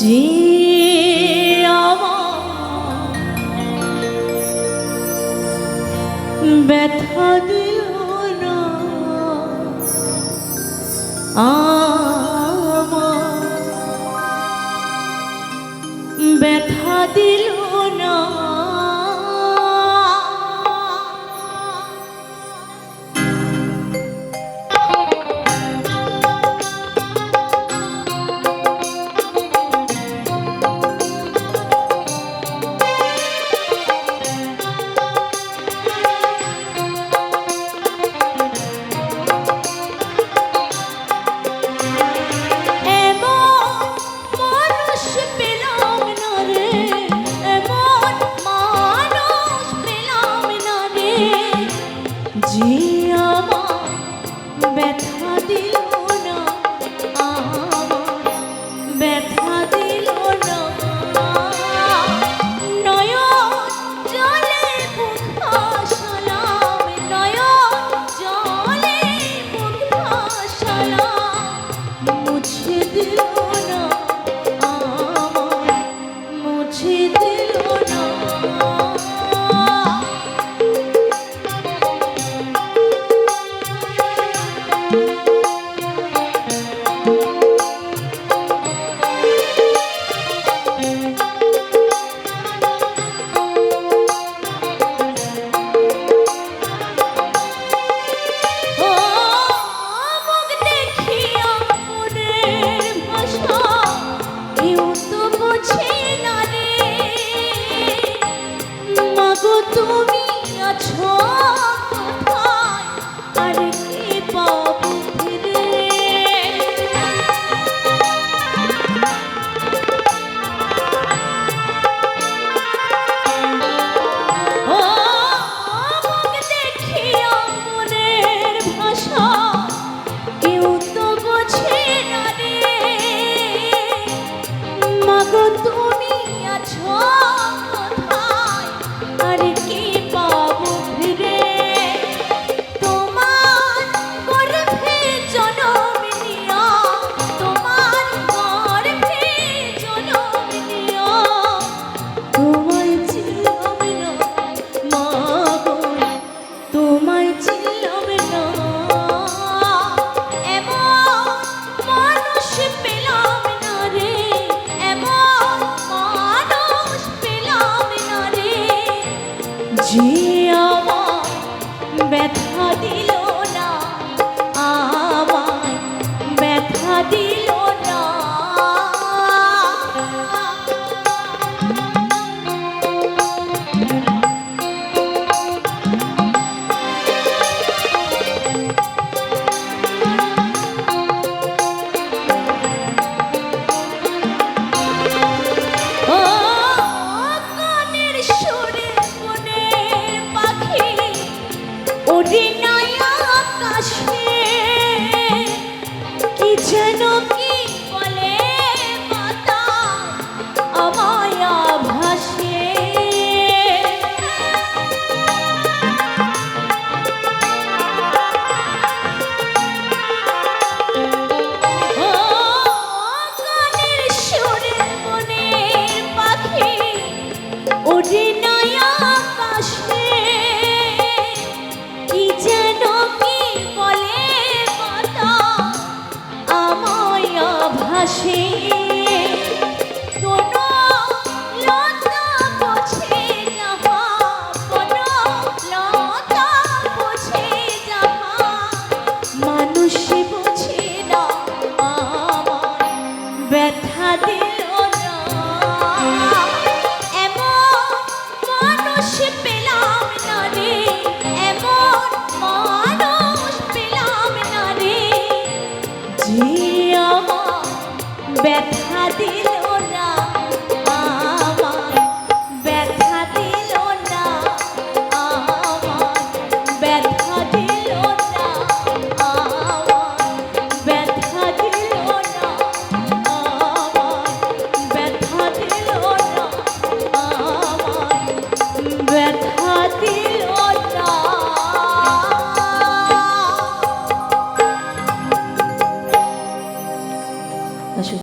যে আমার ব্যথা দিল না, আমার ব্যথা দিল না, যে আমার ব্যথা দিল না, আমার ব্যথা দিল না, নয়ন জলে বুক ভাসালাম, নয়ন জলে বুক ভাসালাম, মুছে দিল না, আমার মুছে দিল না। তুমি আছো কোথায়, আর কি পাবো ফিরে, ও মুখ দেখিয়া মনের ভাষা কেউ তো বোঝে না রে, মাগো তুমি আছো কোথায়, আর কি পাবো ফিরে, তোমার গর্ভে জনম নিয়া, তোমার গর্ভে জনম নিয়া, তোমায় চিনলাম না মাগো, তোমায় চিনলাম না, এমন মানুষ পেলাম না রে, এমন মানুষ পেলাম না রে, যে আমার ব্যথা দিল না, আমায় ব্যথা দিল না। ও গানের সুরে মনের পাখি ওরে নাই আকাশে, কি যেন কি বলে বাতাস আমায় ভাসে, ও গানের সুরে মনের পাখি ওরে নাই আকাশে, কি যেন কি বলে বাতাস আমায় ভাসে, কোনো লতা বোঝে যাহা, কোনো লতা বোঝে যাহা, মানুষ বোঝে না আমার ব্যথা দিল না, এমন মানুষ পেলাম না রে, এমন মানুষ পেলাম না রে, যে আমার ব্যথা দিল